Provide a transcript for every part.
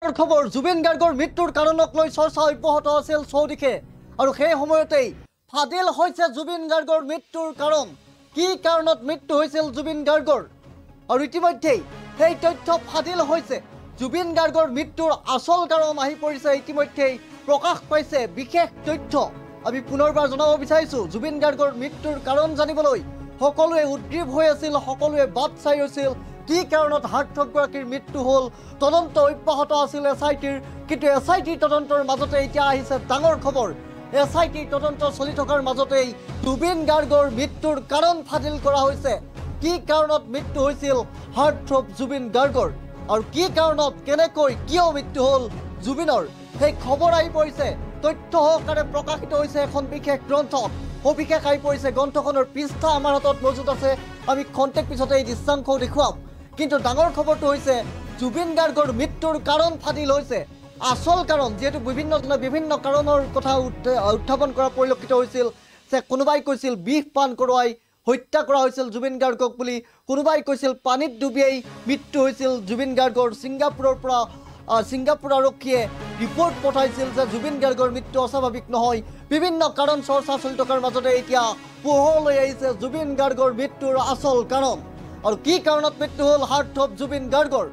খবৰ জুবিন গাৰ্গৰ মৃত্যুৰ কাৰণক লৈ চৰ্চা অব্যাহত আছিল চৌদিশে আৰু সেই সময়তেই ফাদিল হৈছে জুবিন গাৰ্গৰ মৃত্যুৰ কাৰণ কি কাৰণত মৃত্যু হৈছিল জুবিন গাৰ্গৰ আৰু ইতিমধ্যেই সেই তথ্য ফাদিল হৈছে জুবিন গাৰ্গৰ মৃত্যুৰ আচল কাৰণ আহি পৰিছে ইতিমধ্যেই প্ৰকাশ পাইছে বিশেষ তথ্য আমি পুনৰবাৰ জনাব বিচাৰিছো জুবিন গাৰ্গৰ মৃত্যুৰ কাৰণ জানিবলৈ সকলোৱে উদ্গ্ৰীৱ হৈ আছিল সকলোৱে বাট চাই আছিল কি কাৰণত হাৰ্টথ্ৰবগৰাকীৰ মৃত্যু হ'ল তদন্ত অব্যাহত আছিল এছআইটিৰ কিন্তু এছআইটিৰ তদন্তৰ মাজতে এতিয়া আহিছে ডাঙৰ খবৰ এছআইটিৰ তদন্ত চলি থকাৰ মাজতেই জুবিন গাৰ্গৰ মৃত্যুৰ কাৰণ ফাদিল কৰা হৈছে কি কাৰণত মৃত্যু হৈছিল হাৰ্টথ্ৰব জুবিন গাৰ্গৰ আৰু কি কাৰণত কেনেকৈ কিয় মৃত্যু হ'ল জুবিনৰ সেই খবৰ আহি পৰিছে তথ্য সহকাৰে প্ৰকাশিত হৈছে এখন বিশেষ গ্ৰন্থ সবিশেষ আহি পৰিছে গ্ৰন্থখনৰ পৃষ্ঠা আমাৰ হাতত মজুত আছে আমি খন্তেক পিছতে এই দৃশ্যাংশ দেখুৱাম কিন্তু ডাঙৰ খবৰটো হৈছে জুবিন গাৰ্গৰ মৃত্যুৰ কাৰণ ফাদিল হৈছে আসল কাৰণ যেহেতু বিভিন্ন কাৰণৰ কথা উত্থাপন কৰা পৰিলক্ষিত হৈছিল যে কোনোবাই কৈছিল বিষ পান কৰোৱাই হত্যা কৰা হৈছিল জুবিন গাৰ্গক বুলি কোনোবাই কৈছিল পানীত ডুবিয়াই মৃত্যু হৈছিল জুবিন গাৰ্গৰ ছিংগাপুৰ আৰক্ষীয়ে ৰিপৰ্ট পঠাইছিল যে জুবিন গাৰ্গৰ মৃত্যু অস্বাভাৱিক নহয় বিভিন্ন কাৰণ চৰ্চা চলি থকাৰ মাজতে এতিয়া পোহৰলৈ আহিছে জুবিন গাৰ্গৰ মৃত্যুৰ আচল কাৰণ আৰু কি কাৰণত মৃত্যু হ'ল হাৰ্টথ্ৰব জুবিন গাৰ্গৰ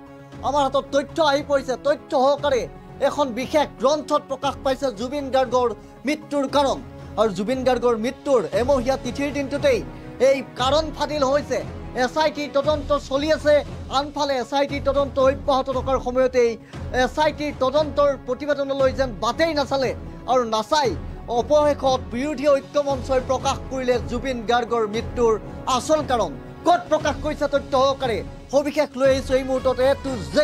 আমাৰ হাতত তথ্য আহি পৰিছে তথ্য সহকাৰে এখন বিশেষ গ্ৰন্থত প্ৰকাশ পাইছে জুবিন গাৰ্গৰ মৃত্যুৰ কাৰণ আৰু জুবিন গাৰ্গৰ মৃত্যুৰ এমহীয়া তিথিৰ দিনটোতেই এই কাৰণ ফাদিল হৈছে এছআইটিৰ তদন্ত চলি আছে আনফালে এছআইটিৰ তদন্ত অব্যাহত থকাৰ সময়তেই এছআইটিৰ তদন্তৰ প্ৰতিবেদনলৈ যেন বাটেই নাচালে আৰু নাচাই অৱশেষত বিৰোধী ঐক্য মঞ্চই প্ৰকাশ কৰিলে জুবিন গাৰ্গৰ মৃত্যুৰ আচল কাৰণ ক'ত প্ৰকাশ কৰিছে তথ্য সহকাৰে সবিশেষ লৈ আহিছোঁ এই মুহূৰ্তত A to Z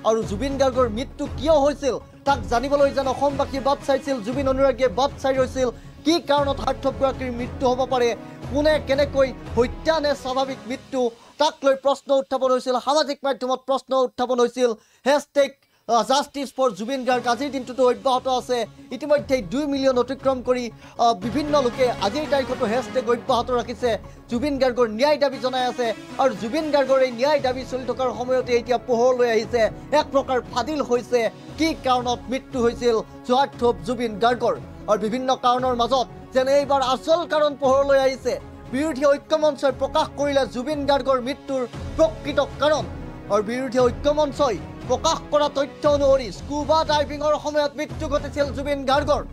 আৰু জুবিন গাৰ্গৰ মৃত্যু কিয় হৈছিল তাক জানিবলৈ যেন অসমবাসী বাট চাইছিল জুবিন অনুৰাগীয়ে বাট চাই ৰৈছিল কি কাৰণত হাৰ্টথ্ৰবগৰাকীৰ মৃত্যু হ'ব পাৰে কোনে কেনেকৈ হত্যা নে স্বাভাৱিক মৃত্যু তাক লৈ প্ৰশ্ন উত্থাপন হৈছিল সামাজিক মাধ্যমত প্ৰশ্ন উত্থাপন হৈছিল hashtag justice for Zubeen Garg আজিৰ দিনটোতো অব্যাহত আছে ইতিমধ্যে 2 মিলিয়ন অতিক্ৰম কৰি বিভিন্ন লোকে আজিৰ তাৰিখতো হেছটেগ অব্যাহত ৰাখিছে জুবিন গাৰ্গৰ ন্যায় দাবী জনাই আছে আৰু জুবিন গাৰ্গৰ এই ন্যায় দাবী চলি থকাৰ সময়তে এতিয়া পোহৰলৈ আহিছে এক প্ৰকাৰ ফাদিল হৈছে কি কাৰণত মৃত্যু হৈছিল হাৰ্টথ্ৰব জুবিন গাৰ্গৰ আৰু বিভিন্ন কাৰণৰ মাজত যেন এইবাৰ আচল কাৰণ পোহৰলৈ আহিছে বিৰোধী ঐক্য মঞ্চই প্ৰকাশ কৰিলে জুবিন গাৰ্গৰ মৃত্যুৰ প্ৰকৃত কাৰণ আৰু বিৰোধী ঐক্য মঞ্চই প্ৰকাশ কৰা তথ্য অনুসৰি স্কুবা ডাইভিঙৰ সময়ত মৃত্যু ঘটিছিল জুবিন গাৰ্গৰ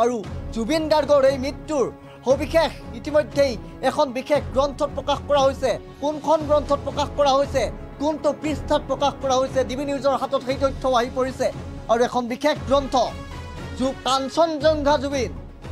আৰু জুবিন গাৰ্গৰ এই মৃত্যুৰ সবিশেষ ইতিমধ্যেই এখন বিশেষ গ্ৰন্থত প্ৰকাশ কৰা হৈছে কোনখন গ্ৰন্থত প্ৰকাশ কৰা হৈছে কোনটো পৃষ্ঠাত প্ৰকাশ কৰা হৈছে ডিবি নিউজৰ হাতত সেই তথ্য আহি পৰিছে আৰু এখন বিশেষ গ্ৰন্থ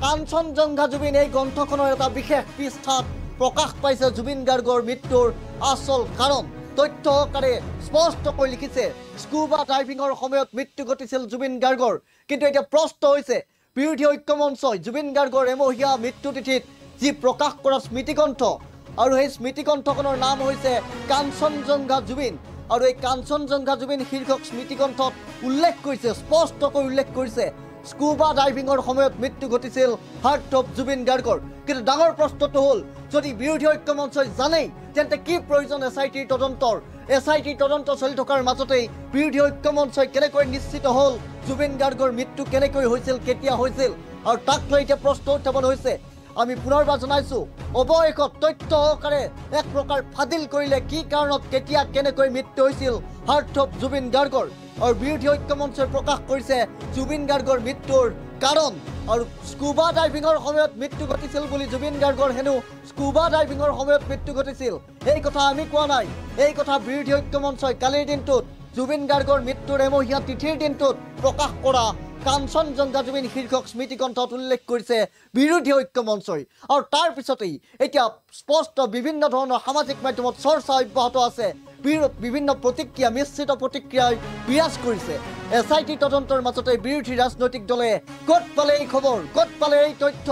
কাঞ্চনজংঘা জুবিন এই গ্ৰন্থখনৰ এটা বিশেষ পৃষ্ঠাত প্ৰকাশ পাইছে জুবিন গাৰ্গৰ মৃত্যুৰ আচল কাৰণ তথ্য সহকাৰে স্পষ্টকৈ লিখিছে স্কুবা ডাইভিঙৰ সময়ত মৃত্যু ঘটিছিল জুবিন গাৰ্গৰ কিন্তু এতিয়া প্ৰশ্ন হৈছে বিৰোধী ঐক্য মঞ্চই জুবিন গাৰ্গৰ এমহীয়া মৃত্যু তিথিত যি প্ৰকাশ কৰা স্মৃতিগ্ৰন্থ আৰু সেই স্মৃতিগ্ৰন্থখনৰ নাম হৈছে কাঞ্চনজংঘা জুবিন আৰু এই কাঞ্চনজংঘা জুবিন শীৰ্ষক স্মৃতিগ্ৰন্থত উল্লেখ কৰিছে স্পষ্টকৈ উল্লেখ কৰিছে স্কুবা ডাইভিঙৰ সময়ত মৃত্যু ঘটিছিল হাৰ্টথ্ৰব জুবিন গাৰ্গৰ কিন্তু ডাঙৰ প্ৰশ্নটো হ'ল যদি বিৰোধী ঐক্য মঞ্চই জানেই তেন্তে কি প্ৰয়োজন এছআইটিৰ তদন্ত চলি থকাৰ মাজতেই বিৰোধী ঐক্য মঞ্চই কেনেকৈ নিশ্চিত হ'ল জুবিন গাৰ্গৰ মৃত্যু কেনেকৈ হৈছিল কেতিয়া হৈছিল আৰু তাক লৈ এতিয়া প্ৰশ্ন উত্থাপন হৈছে আমি পুনৰবাৰ জনাইছোঁ অৱশেষত তথ্য সহকাৰে এক প্ৰকাৰ ফাদিল কৰিলে কি কাৰণত কেতিয়া কেনেকৈ মৃত্যু হৈছিল হাৰ্টথ্ৰব জুবিন গাৰ্গৰ আৰু বিৰোধী ঐক্য মঞ্চই প্ৰকাশ কৰিছে জুবিন গাৰ্গৰ মৃত্যুৰ কাৰণ আৰু স্কুবা ডাইভিঙৰ সময়ত মৃত্যু ঘটিছিল বুলি জুবিন গাৰ্গৰ হেনো স্কুবা ডাইভিঙৰ সময়ত মৃত্যু ঘটিছিল এই কথা আমি কোৱা নাই এই কথা বিৰোধী ঐক্য মঞ্চই কালিৰ দিনটোত জুবিন গাৰ্গৰ মৃত্যুৰ এমহীয়া তিথিৰ দিনটোত প্ৰকাশ কৰা কাঞ্চনজংঘা জুবিন শীৰ্ষক স্মৃতিগ্ৰন্থত উল্লেখ কৰিছে বিৰোধী ঐক্য মঞ্চই আৰু তাৰ পিছতেই এতিয়া স্পষ্ট বিভিন্ন ধৰণৰ সামাজিক মাধ্যমত চৰ্চা অব্যাহত আছে বিভিন্ন প্ৰতিক্ৰিয়া মিশ্ৰিত প্ৰতিক্ৰিয়াই বিৰাজ কৰিছে এছআইটি তদন্তৰ মাজতে বিৰোধী ৰাজনৈতিক দলে ক'ত পালে এই খবৰ ক'ত পালে এই তথ্য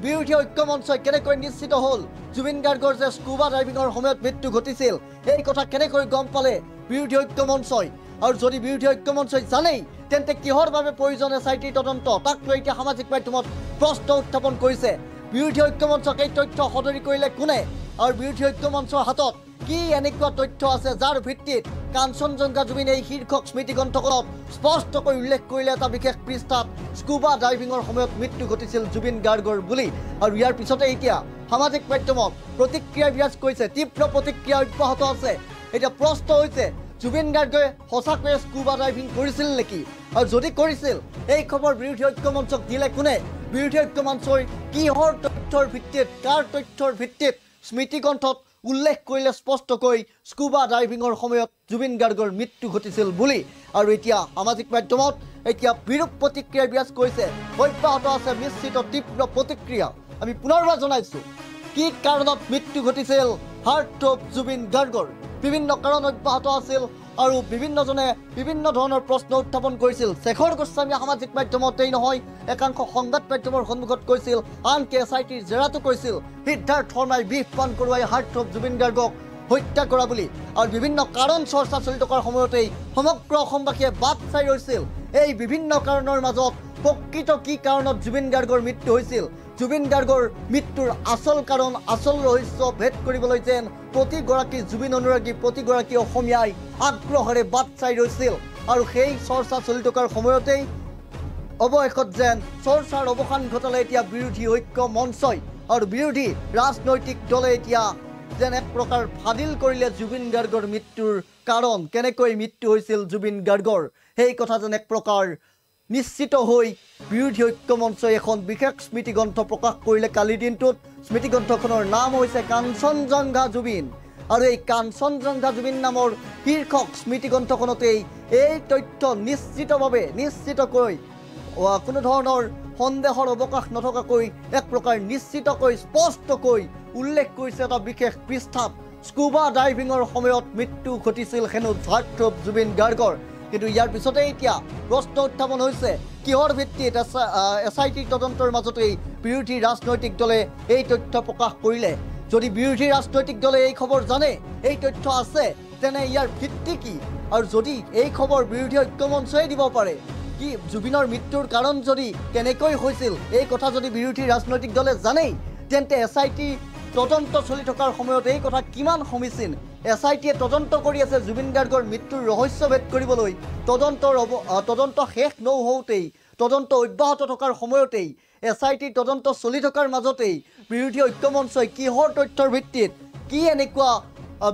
বিৰোধী ঐক্য মঞ্চই কেনেকৈ নিশ্চিত হ'ল জুবিন গাৰ্গৰ যে স্কুবা ডাইভিঙৰ সময়ত মৃত্যু ঘটিছিল এই কথা কেনেকৈ গম পালে বিৰোধী ঐক্য মঞ্চই আৰু যদি বিৰোধী ঐক্য মঞ্চই জানেই তেন্তে কিহৰ বাবে প্ৰয়োজন এছআইটিৰ তদন্ত তাক লৈ এতিয়া সামাজিক মাধ্যমত প্ৰশ্ন উত্থাপন কৰিছে বিৰোধী ঐক্য মঞ্চক এই তথ্য সদৰি কৰিলে কোনে আৰু বিৰোধী ঐক্য মঞ্চৰ হাতত কি এনেকুৱা তথ্য আছে যাৰ ভিত্তিত কাঞ্চনজংঘা জুবিন এই শীৰ্ষক স্মৃতিগ্ৰন্থখনত স্পষ্টকৈ উল্লেখ কৰিলে এটা বিশেষ পৃষ্ঠাত স্কুবা ডাইভিঙৰ সময়ত মৃত্যু ঘটিছিল জুবিন গাৰ্গৰ বুলি। আৰু ইয়াৰ পিছতে এতিয়া সামাজিক মাধ্যমত প্ৰতিক্ৰিয়া বিৰাজ কৰিছে, তীব্ৰ প্ৰতিক্ৰিয়া অব্যাহত আছে। এতিয়া প্ৰশ্ন হৈছে জুবিন গাৰ্গে সঁচাকৈয়ে স্কুবা ডাইভিং কৰিছিল নেকি, আৰু যদি কৰিছিল এই খবৰ বিৰোধী ঐক্য মঞ্চক দিলে কোনে? বিৰোধী ঐক্য মঞ্চই কিহৰ তথ্যৰ ভিত্তিত, কাৰ তথ্যৰ ভিত্তিত স্মৃতিগ্ৰন্থত উল্লেখ কৰিলে স্পষ্টকৈ স্কুবা ডাইভিঙৰ সময়ত জুবিন গাৰ্গৰ মৃত্যু ঘটিছিল বুলি। আৰু এতিয়া সামাজিক মাধ্যমত এতিয়া বিৰূপ প্ৰতিক্ৰিয়া বিৰাজ কৰিছে, অব্যাহত আছে মিশ্ৰিত তীব্ৰ প্ৰতিক্ৰিয়া। আমি পুনৰবাৰ জনাইছোঁ কি কাৰণত মৃত্যু ঘটিছিল হাৰ্টথ্ৰব জুবিন গাৰ্গৰ। বিভিন্ন কাৰণ অব্যাহত আছিল আৰু বিভিন্নজনে বিভিন্ন ধৰণৰ প্ৰশ্ন উত্থাপন কৰিছিল। শেখৰ গোস্বামীয়ে সামাজিক মাধ্যমতেই নহয় একাংশ সংবাদ মাধ্যমৰ সন্মুখত কৈছিল, আনকি SITৰ জেৰাটো কৈছিল সিদ্ধাৰ্থ শৰ্মাই বিষ পান কৰোৱাই হাৰ্টথ্ৰব জুবিন গাৰ্গক হত্যা কৰা বুলি। আৰু বিভিন্ন কাৰণ চৰ্চা চলি থকাৰ সময়তেই সমগ্ৰ অসমবাসীয়ে বাট চাই ৰৈছিল এই বিভিন্ন কাৰণৰ মাজত প্ৰকৃত কি কাৰণত জুবিন গাৰ্গৰ মৃত্যু হৈছিল। জুবিন গাৰ্গৰ মৃত্যুৰ আচল কাৰণ, আচল ৰহস্য ভেদ কৰিবলৈ যেন প্ৰতিগৰাকী জুবিন অনুৰাগী, প্ৰতিগৰাকী অসমীয়াই আগ্ৰহেৰে বাট চাই ৰৈছিল। আৰু সেই চৰ্চা চলি থকাৰ সময়তেই অৱশেষত যেন চৰ্চাৰ অৱসান ঘটালে এতিয়া বিৰোধী ঐক্য মঞ্চই, আৰু বিৰোধী ৰাজনৈতিক দলে এতিয়া যেন এক প্ৰকাৰ ফাদিল কৰিলে জুবিন গাৰ্গৰ মৃত্যুৰ কাৰণ, কেনেকৈ মৃত্যু হৈছিল জুবিন গাৰ্গৰ সেই কথা যেন এক প্ৰকাৰ নিশ্চিত হৈ বিৰোধী ঐক্য মঞ্চই এখন বিশেষ স্মৃতিগ্ৰন্থ প্ৰকাশ কৰিলে কালিৰ দিনটোত। স্মৃতিগ্ৰন্থখনৰ নাম হৈছে কাঞ্চনজংঘা জুবিন, আৰু এই কাঞ্চনজংঘা জুবিন নামৰ শীৰ্ষক স্মৃতিগ্ৰন্থখনতেই এই তথ্য নিশ্চিতকৈ কোনো ধৰণৰ সন্দেহৰ অৱকাশ নথকাকৈ এক প্ৰকাৰ নিশ্চিতকৈ স্পষ্টকৈ উল্লেখ কৰিছে এটা বিশেষ পৃষ্ঠাত স্কুবা ডাইভিঙৰ সময়ত মৃত্যু ঘটিছিল হেনো হাৰ্টথ্ৰব জুবিন গাৰ্গৰ। কিন্তু ইয়াৰ পিছতে এতিয়া প্ৰশ্ন উত্থাপন হৈছে কিহৰ ভিত্তিত SITৰ তদন্তৰ মাজতেই বিৰোধী ৰাজনৈতিক দলে এই তথ্য প্ৰকাশ কৰিলে। যদি বিৰোধী ৰাজনৈতিক দলে এই খবৰ জানে, এই তথ্য আছে, তেনে ইয়াৰ ভিত্তি কি? আৰু যদি এই খবৰ বিৰোধী ঐক্য মঞ্চই দিব পাৰে, কি জুবিনৰ মৃত্যুৰ কাৰণ যদি কেনেকৈ হৈছিল এই কথা যদি বিৰোধী ৰাজনৈতিক দলে জানেই, তেন্তে SIT তদন্ত চলি থকাৰ সময়ত এই কথা কিমান সমীচীন। SITয়ে তদন্ত কৰি আছে জুবিন গাৰ্গৰ মৃত্যুৰ ৰহস্য ভেদ কৰিবলৈ। তদন্ত শেষ নহওঁতেই, তদন্ত অব্যাহত থকাৰ সময়তেই, SITৰ তদন্ত চলি থকাৰ মাজতেই বিৰোধী ঐক্য মঞ্চই কিহৰ তথ্যৰ ভিত্তিত কি এনেকুৱা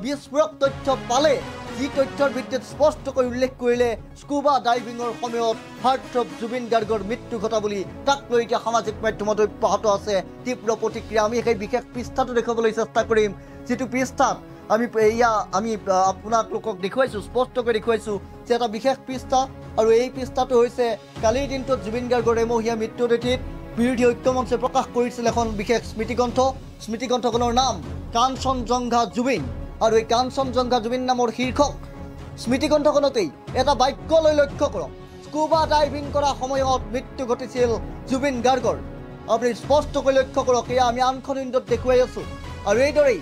বিস্ফোৰক তথ্য পালে যি তথ্যৰ ভিত্তিত স্পষ্টকৈ উল্লেখ কৰিলে স্কুবা ডাইভিঙৰ সময়ত হাৰ্টথ্ৰব জুবিন গাৰ্গৰ মৃত্যু ঘটা বুলি। তাক লৈ এতিয়া সামাজিক মাধ্যমত অব্যাহত আছে তীব্ৰ প্ৰতিক্ৰিয়া। আমি সেই বিশেষ পৃষ্ঠাটো দেখুৱাবলৈ চেষ্টা কৰিম, যিটো পৃষ্ঠাত আমি আপোনালোকক দেখুৱাইছোঁ, স্পষ্টকৈ দেখুৱাইছোঁ যে এটা বিশেষ পৃষ্ঠা। আৰু এই পৃষ্ঠাটো হৈছে কালিৰ দিনটোত জুবিন গাৰ্গৰ এমহীয়া মৃত্যুতিথিত বিৰোধী ঐক্য মঞ্চে প্ৰকাশ কৰিছিল এখন বিশেষ স্মৃতিগ্ৰন্থ। স্মৃতিগ্ৰন্থখনৰ নাম কাঞ্চনজংঘা জুবিন, আৰু এই কাঞ্চনজংঘা জুবিন নামৰ শীৰ্ষক স্মৃতিগ্ৰন্থখনতেই এটা বাক্যলৈ লক্ষ্য কৰক, স্কুবা ডাইভিং কৰা সময়ত মৃত্যু ঘটিছিল জুবিন গাৰ্গৰ। আপুনি স্পষ্টকৈ লক্ষ্য কৰক, এয়া আমি আনখন উইণ্ডত দেখুৱাই আছোঁ। আৰু এইদৰেই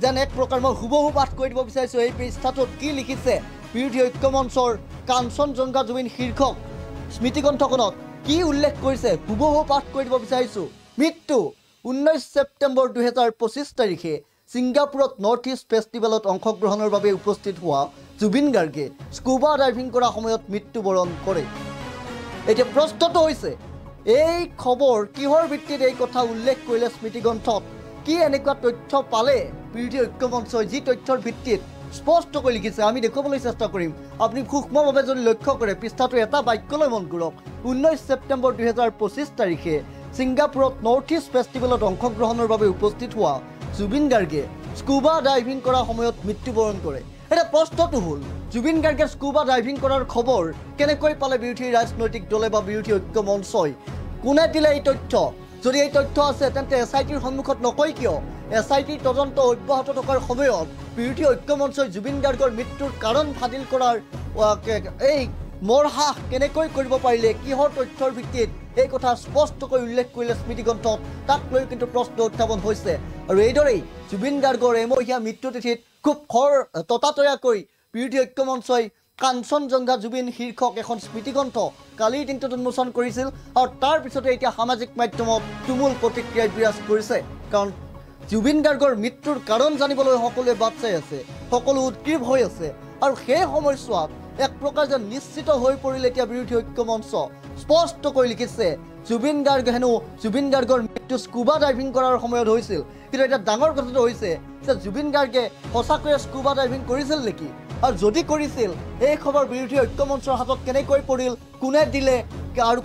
যেন এক প্ৰকাৰ মই হুবহু পাঠ কৰি দিব বিচাৰিছোঁ এই পৃষ্ঠাটোত কি লিখিছে বিৰোধী ঐক্য মঞ্চৰ কাঞ্চনজংঘা জুবিন শীৰ্ষক স্মৃতিগ্ৰন্থখনত কি উল্লেখ কৰিছে, হুবহু পাঠ কৰি দিব বিচাৰিছোঁ। মৃত্যু 19 ছেপ্টেম্বৰ 2025 তাৰিখে ছিংগাপুৰত নৰ্থ ইষ্ট ফেষ্টিভেলত অংশগ্ৰহণৰ বাবে উপস্থিত হোৱা জুবিন গাৰ্গে স্কুবা ডাইভিং কৰাৰ সময়ত মৃত্যুবৰণ কৰে। এতিয়া প্ৰশ্নটো হৈছে এই খবৰ কিহৰ ভিত্তিত এই কথা উল্লেখ কৰিলে স্মৃতিগ্ৰন্থত, কি এনেকুৱা তথ্য পালে বিৰোধী ঐক্য মঞ্চই যি তথ্যৰ ভিত্তিত স্পষ্টকৈ লিখিছে। আমি দেখুৱাবলৈ চেষ্টা কৰিম। আপুনি সূক্ষ্মভাৱে যদি লক্ষ্য কৰে পৃষ্ঠাটো এটা বাক্যলৈ মন কৰক, 19 ছেপ্টেম্বৰ 2025 তাৰিখে ছিংগাপুৰত নৰ্থ ইষ্ট ফেষ্টিভেলত অংশগ্ৰহণৰ বাবে উপস্থিত হোৱা জুবিন গাৰ্গে স্কুবা ডাইভিং কৰাৰ সময়ত মৃত্যুবৰণ কৰে। এতিয়া প্ৰশ্নটো হ'ল জুবিন গাৰ্গে স্কুবা ডাইভিং কৰাৰ খবৰ কেনেকৈ পালে বিৰোধী ৰাজনৈতিক দলে বা বিৰোধী ঐক্য মঞ্চই? কোনে দিলে এই তথ্য? যদি এই তথ্য আছে তেন্তে SITৰ সন্মুখত নকয় কিয়? SITৰ তদন্ত অব্যাহত থকাৰ সময়ত বিৰোধী ঐক্য মঞ্চই জুবিন গাৰ্গৰ মৃত্যুৰ কাৰণ ফাদিল কৰাৰ এই মৰহাস কেনেকৈ কৰিব পাৰিলে, কিহৰ তথ্যৰ ভিত্তিত এই কথা স্পষ্টকৈ উল্লেখ কৰিলে স্মৃতিগ্ৰন্থত, তাক লৈ কিন্তু প্ৰশ্ন উত্থাপন হৈছে। আৰু এইদৰেই জুবিন গাৰ্গৰ এমহীয়া মৃত্যুতিথিত খুব ততাতৈয়াকৈ বিৰোধী ঐক্য মঞ্চই কাঞ্চনজংঘা জুবিন শীৰ্ষক এখন স্মৃতিগ্ৰন্থ কালিৰ দিনটোত উন্মোচন কৰিছিল। আৰু তাৰ পিছতে এতিয়া সামাজিক মাধ্যমত তুমুল প্ৰতিক্ৰিয়াই বিৰাজ কৰিছে, কাৰণ জুবিন গাৰ্গৰ মৃত্যুৰ কাৰণ জানিবলৈ সকলোৱে বাট চাই আছে, সকলো উদ্গ্ৰীৱ হৈ আছে। আৰু সেই সময়ছোৱাত এক প্ৰকাৰ যেন নিশ্চিত হৈ পৰিল এতিয়া বিৰোধী ঐক্য মঞ্চ স্পষ্টকৈ লিখিছে জুবিন গাৰ্গ হেনো জুবিন গাৰ্গৰ মৃত্যু স্কুবা ডাইভিং কৰাৰ সময়ত হৈছিল। কিন্তু এতিয়া ডাঙৰ কথাটো হৈছে যে জুবিন গাৰ্গে সঁচাকৈয়ে স্কুবা ডাইভিং কৰিছিল নেকি, আৰু যদি কৰিছিল এই খবৰ বিৰোধী ঐক্য মঞ্চৰ হাতত কেনেকৈ পৰিল, কোনে দিলে আৰু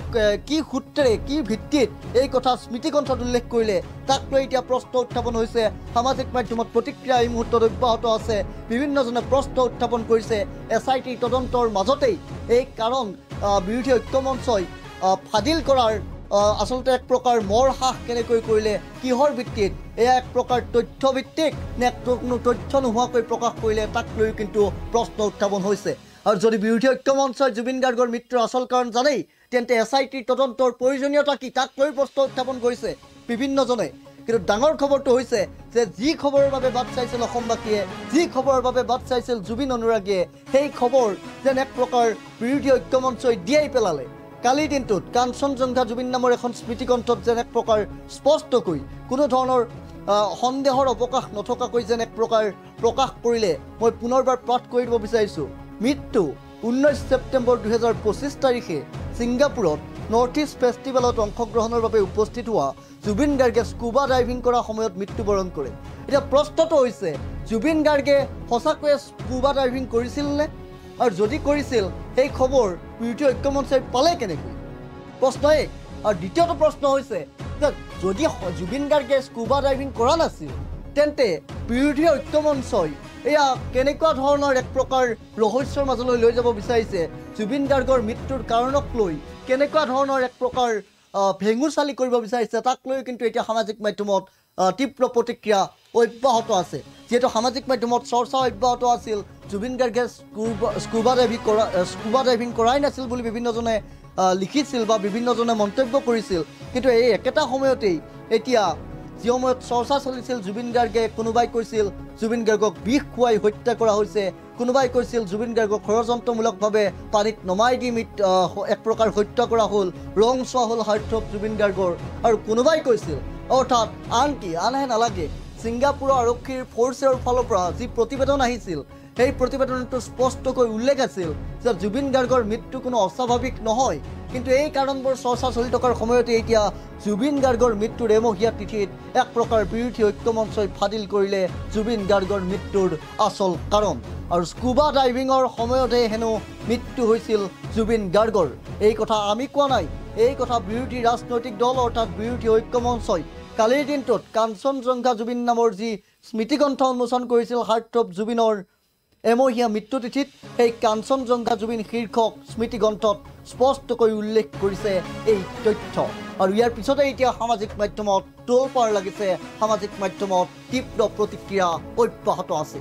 কি সূত্ৰে কি ভিত্তিত এই কথা স্মৃতিগ্ৰন্থত উল্লেখ কৰিলে, তাক লৈ এতিয়া প্ৰশ্ন উত্থাপন হৈছে। সামাজিক মাধ্যমত প্ৰতিক্ৰিয়া এই মুহূৰ্তত অব্যাহত আছে। বিভিন্নজনে প্ৰশ্ন উত্থাপন কৰিছে। SIT তদন্তৰ মাজতেই এই কাৰণ বিৰোধী ঐক্য মঞ্চই ফাদিল কৰাৰ আচলতে এক প্ৰকাৰ মৰ হ্ৰাস কেনেকৈ কৰিলে, কিহৰ ভিত্তিত, এয়া এক প্ৰকাৰ তথ্যভিত্তিক নে কোনো তথ্য নোহোৱাকৈ প্ৰকাশ কৰিলে, তাক লৈ কিন্তু প্ৰশ্ন উত্থাপন হৈছে। আৰু যদি বিৰোধী ঐক্য মঞ্চই জুবিন গাৰ্গৰ মৃত্যুৰ আচল কাৰণ জানেই, তেন্তে SIT তদন্তৰ প্ৰয়োজনীয়তা কি, তাক লৈ প্ৰশ্ন উত্থাপন কৰিছে বিভিন্নজনে। কিন্তু ডাঙৰ খবৰটো হৈছে যে যি খবৰৰ বাবে বাট চাইছিল অসমবাসীয়ে, যি খবৰৰ বাবে বাট চাইছিল জুবিন অনুৰাগীয়ে, সেই খবৰ যেন এক প্ৰকাৰ বিৰোধী ঐক্য মঞ্চই দিয়াই পেলালে। কালিৰ দিনটোত কাঞ্চনজংঘা জুবিন নামৰ এখন স্মৃতিগ্ৰন্থত যেন এক প্ৰকাৰ স্পষ্টকৈ কোনো ধৰণৰ সন্দেহৰ অৱকাশ নথকাকৈ যেন এক প্ৰকাৰ প্ৰকাশ কৰিলে। মই পুনৰবাৰ পাঠ কৰি দিব বিচাৰিছোঁ। মৃত্যু 19 ছেপ্টেম্বৰ 2025 তাৰিখে ছিংগাপুৰত নৰ্থ ইষ্ট ফেষ্টিভেলত অংশগ্ৰহণৰ বাবে উপস্থিত হোৱা জুবিন গাৰ্গে স্কুবা ডাইভিং কৰাৰ সময়ত মৃত্যুবৰণ কৰে। এতিয়া প্ৰশ্নটো হৈছে জুবিন গাৰ্গে সঁচাকৈয়ে স্কুবা ডাইভিং কৰিছিল নে, আৰু যদি কৰিছিল সেই খবৰ বিৰোধী ঐক্য মঞ্চই পালে কেনেকৈ, প্ৰশ্ন এক। আৰু দ্বিতীয়টো প্ৰশ্ন হৈছে যে যদি জুবিন গাৰ্গে স্কুবা ডাইভিং কৰা নাছিল, তেন্তে বিৰোধী ঐক্য মঞ্চই এয়া কেনেকুৱা ধৰণৰ এক প্ৰকাৰ ৰহস্যৰ মাজলৈ লৈ যাব বিচাৰিছে, জুবিন গাৰ্গৰ মৃত্যুৰ কাৰণক লৈ কেনেকুৱা ধৰণৰ এক প্ৰকাৰ ভেঙুচালি কৰিব বিচাৰিছে, তাক লৈ কিন্তু এতিয়া সামাজিক মাধ্যমত তীব্ৰ প্ৰতিক্ৰিয়া অব্যাহত আছে। যিহেতু সামাজিক মাধ্যমত চৰ্চা অব্যাহত আছিল জুবিন গাৰ্গে স্কুবা ডাইভিং কৰাই নাছিল বুলি বিভিন্নজনে লিখিছিল বা বিভিন্নজনে মন্তব্য কৰিছিল। কিন্তু এই একেটা সময়তেই এতিয়া যি সময়ত চৰ্চা চলিছিল জুবিন গাৰ্গে, কোনোবাই কৈছিল জুবিন গাৰ্গক বিষ খুৱাই হত্যা কৰা হৈছে, কোনোবাই কৈছিল জুবিন গাৰ্গক ষড়যন্ত্ৰমূলকভাৱে পানীত নমাই দি এক প্ৰকাৰ হত্যা কৰা হ'ল, ৰং চোৱা হ'ল হাৰ্থব জুবিন গাৰ্গৰ, আৰু কোনোবাই কৈছিল অৰ্থাৎ আনহে নালাগে ছিংগাপুৰৰ আৰক্ষীৰ ফ'ৰ্চৰ ফালৰ পৰা যি প্ৰতিবেদন আহিছিল সেই প্ৰতিবেদনটো স্পষ্টকৈ উল্লেখ আছিল যে জুবিন গাৰ্গৰ মৃত্যু কোনো অস্বাভাৱিক নহয়। কিন্তু এই কাৰণবোৰ চৰ্চা চলি থকাৰ সময়তে এতিয়া জুবিন গাৰ্গৰ মৃত্যুৰ এমহীয়া তিথিত এক প্ৰকাৰ বিৰোধী ঐক্য মঞ্চই ফাদিল কৰিলে জুবিন গাৰ্গৰ মৃত্যুৰ আচল কাৰণ। আৰু স্কুবা ডাইভিঙৰ সময়তে হেনো মৃত্যু হৈছিল জুবিন গাৰ্গৰ। এই কথা আমি কোৱা নাই, এই কথা বিৰোধী ৰাজনৈতিক দল অৰ্থাৎ বিৰোধী ঐক্য মঞ্চই কালিৰ দিনটোত কাঞ্চনজংঘা জুবিন নামৰ যি স্মৃতিগ্ৰন্থ উন্মোচন কৰিছিল হাৰ্থব জুবিনৰ এমহীয়া মৃত্যুতিথিত, সেই কাঞ্চনজংঘা জুবিন শীৰ্ষক স্মৃতিগ্ৰন্থত স্পষ্টকৈ উল্লেখ কৰিছে এই তথ্য। আৰু ইয়াৰ পিছতে এতিয়া সামাজিক মাধ্যমত তোলপাৰ লাগিছে, সামাজিক মাধ্যমত তীব্ৰ প্ৰতিক্ৰিয়া অব্যাহত আছে।